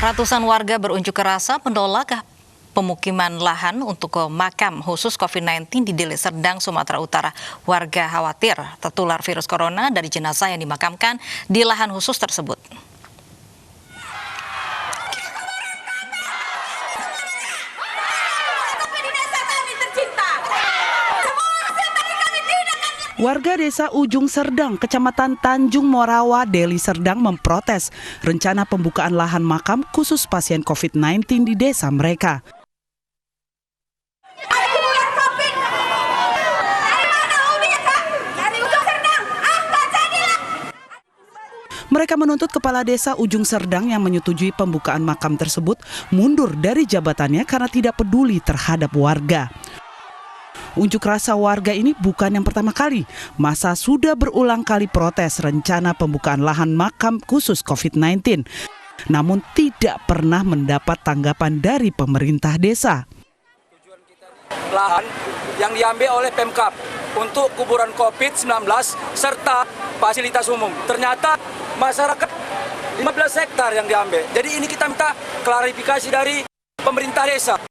Ratusan warga berunjuk rasa menolak pemukiman lahan untuk makam khusus COVID-19 di Deli Serdang, Sumatera Utara. Warga khawatir tertular virus corona dari jenazah yang dimakamkan di lahan khusus tersebut. Warga desa Ujung Serdang, Kecamatan Tanjung Morawa, Deli Serdang memprotes rencana pembukaan lahan makam khusus pasien COVID-19 di desa mereka. Mereka menuntut Kepala Desa Ujung Serdang yang menyetujui pembukaan makam tersebut mundur dari jabatannya karena tidak peduli terhadap warga. Unjuk rasa warga ini bukan yang pertama kali. Masa sudah berulang kali protes rencana pembukaan lahan makam khusus COVID-19. Namun tidak pernah mendapat tanggapan dari pemerintah desa. Lahan yang diambil oleh Pemkab untuk kuburan COVID-19 serta fasilitas umum. Ternyata masyarakat 15 hektar yang diambil. Jadi ini kita minta klarifikasi dari pemerintah desa.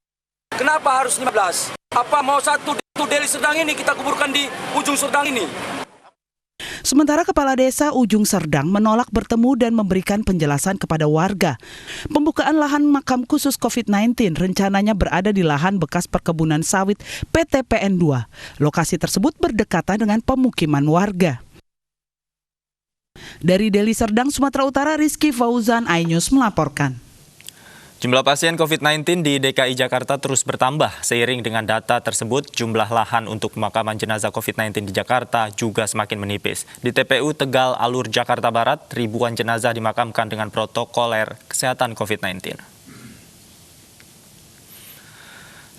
Kenapa harus 15? Apa mau satu Deli Serdang ini kita kuburkan di Ujung Serdang ini? Sementara Kepala Desa Ujung Serdang menolak bertemu dan memberikan penjelasan kepada warga. Pembukaan lahan makam khusus COVID-19 rencananya berada di lahan bekas perkebunan sawit PT PN2. Lokasi tersebut berdekatan dengan pemukiman warga. Dari Deli Serdang, Sumatera Utara, Rizky Fauzan, iNews melaporkan. Jumlah pasien COVID-19 di DKI Jakarta terus bertambah. Seiring dengan data tersebut, jumlah lahan untuk pemakaman jenazah COVID-19 di Jakarta juga semakin menipis. Di TPU Tegal Alur, Jakarta Barat, ribuan jenazah dimakamkan dengan protokoler kesehatan COVID-19.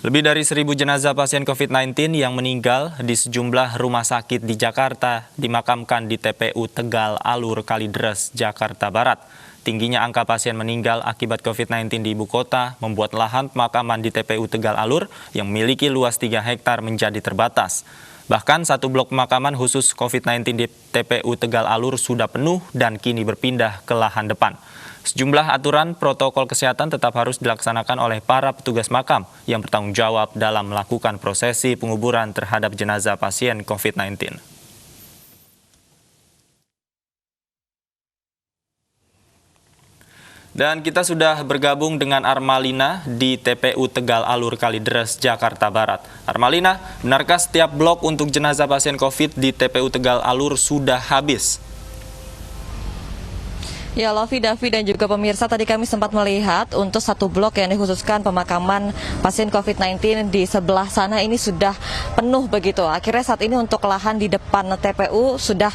Lebih dari 1.000 jenazah pasien COVID-19 yang meninggal di sejumlah rumah sakit di Jakarta dimakamkan di TPU Tegal Alur, Kalideres, Jakarta Barat. Tingginya angka pasien meninggal akibat COVID-19 di ibu kota membuat lahan pemakaman di TPU Tegal Alur yang memiliki luas 3 hektar menjadi terbatas. Bahkan satu blok pemakaman khusus COVID-19 di TPU Tegal Alur sudah penuh dan kini berpindah ke lahan depan. Sejumlah aturan protokol kesehatan tetap harus dilaksanakan oleh para petugas makam yang bertanggung jawab dalam melakukan prosesi penguburan terhadap jenazah pasien COVID-19. Dan kita sudah bergabung dengan Armalina di TPU Tegal Alur, Kalideres, Jakarta Barat. Armalina, benarkah setiap blok untuk jenazah pasien COVID di TPU Tegal Alur sudah habis? Ya, Lovi, Davi, dan juga pemirsa, tadi kami sempat melihat untuk satu blok yang dikhususkan pemakaman pasien COVID-19 di sebelah sana ini sudah penuh begitu. Akhirnya saat ini untuk lahan di depan TPU sudah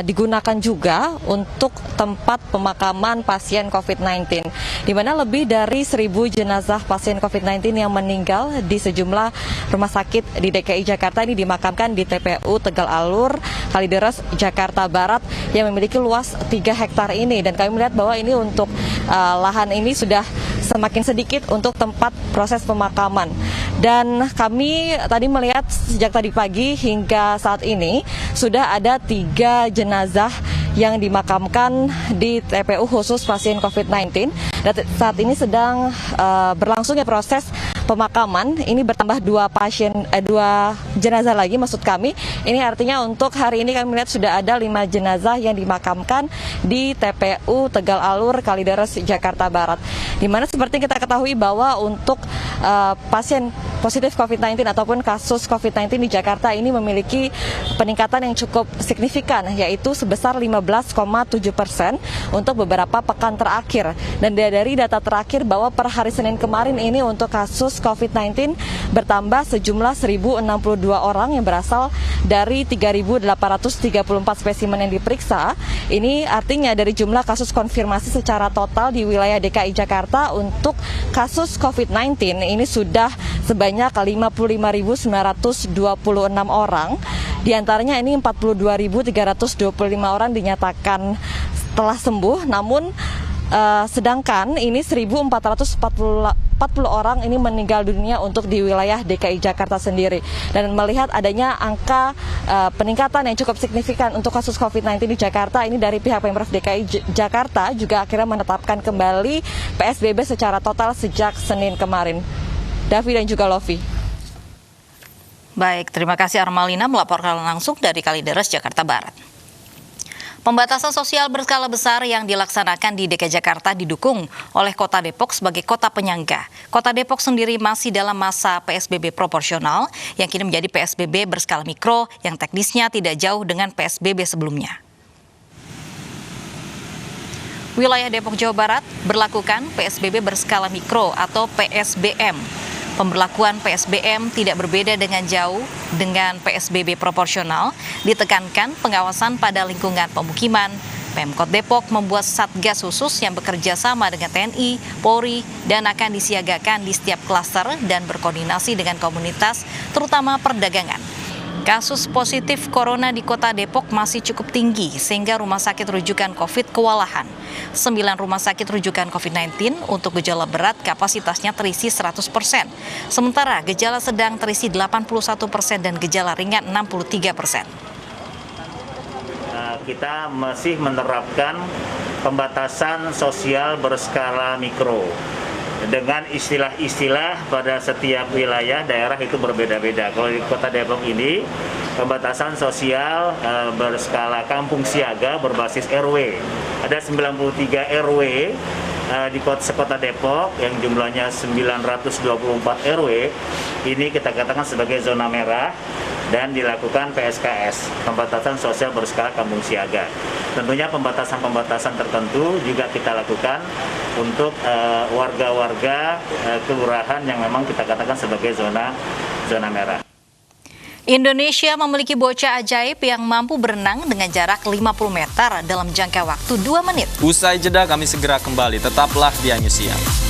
digunakan juga untuk tempat pemakaman pasien COVID-19. Di mana lebih dari 1.000 jenazah pasien COVID-19 yang meninggal di sejumlah rumah sakit di DKI Jakarta ini dimakamkan di TPU Tegal Alur, Kalideres, Jakarta Barat yang memiliki luas 3 hektar ini. Dan kami melihat bahwa ini untuk lahan ini sudah semakin sedikit untuk tempat proses pemakaman. Dan kami tadi melihat sejak tadi pagi hingga saat ini sudah ada 3 jenazah yang dimakamkan di TPU khusus pasien COVID-19. Dan saat ini sedang berlangsungnya proses pemakaman. Ini bertambah 2 jenazah lagi maksud kami. Ini artinya untuk hari ini kami melihat sudah ada 5 jenazah yang dimakamkan di TPU Tegal Alur, Kalideres, Jakarta Barat. Di mana seperti kita ketahui bahwa untuk pasien positif COVID-19 ataupun kasus COVID-19 di Jakarta ini memiliki peningkatan yang cukup signifikan, yaitu sebesar 15,7% untuk beberapa pekan terakhir. Dan dari data terakhir bahwa per hari Senin kemarin ini untuk kasus COVID-19 bertambah sejumlah 1.062 orang yang berasal dari 3.834 spesimen yang diperiksa. Ini artinya dari jumlah kasus konfirmasi secara total di wilayah DKI Jakarta untuk kasus COVID-19 ini sudah sebanyak 55.926 orang. Di antaranya ini 42.325 orang dinyatakan telah sembuh, namun sedangkan ini 1.440 orang ini meninggal dunia untuk di wilayah DKI Jakarta sendiri. Dan melihat adanya angka peningkatan yang cukup signifikan untuk kasus COVID-19 di Jakarta, ini dari pihak Pemprov DKI Jakarta juga akhirnya menetapkan kembali PSBB secara total sejak Senin kemarin. Davi dan juga Lovi. Baik, terima kasih Armalina melaporkan langsung dari Kalideres, Jakarta Barat. Pembatasan sosial berskala besar yang dilaksanakan di DKI Jakarta didukung oleh Kota Depok sebagai kota penyangga. Kota Depok sendiri masih dalam masa PSBB proporsional yang kini menjadi PSBB berskala mikro yang teknisnya tidak jauh dengan PSBB sebelumnya. Wilayah Depok, Jawa Barat berlakukan PSBB berskala mikro atau PSBM. Pemberlakuan PSBM tidak berbeda dengan jauh dengan PSBB proporsional, ditekankan pengawasan pada lingkungan pemukiman. Pemkot Depok membuat satgas khusus yang bekerja sama dengan TNI, Polri, dan akan disiagakan di setiap klaster dan berkoordinasi dengan komunitas, terutama perdagangan. Kasus positif corona di Kota Depok masih cukup tinggi sehingga rumah sakit rujukan COVID kewalahan. 9 rumah sakit rujukan COVID-19 untuk gejala berat kapasitasnya terisi 100%. Sementara gejala sedang terisi 81% dan gejala ringan 63%. Kita masih menerapkan pembatasan sosial berskala mikro. Dengan istilah-istilah pada setiap wilayah daerah itu berbeda-beda. Kalau di Kota Depok ini pembatasan sosial berskala kampung siaga berbasis RW. Ada 93 RW di Kota Depok yang jumlahnya 924 RW. Ini kita katakan sebagai zona merah dan dilakukan PSKS, pembatasan sosial berskala kampung siaga. Tentunya pembatasan-pembatasan tertentu juga kita lakukan untuk warga-warga kelurahan yang memang kita katakan sebagai zona merah. Indonesia memiliki bocah ajaib yang mampu berenang dengan jarak 50 meter dalam jangka waktu 2 menit. Usai jeda kami segera kembali, tetaplah di News Siang.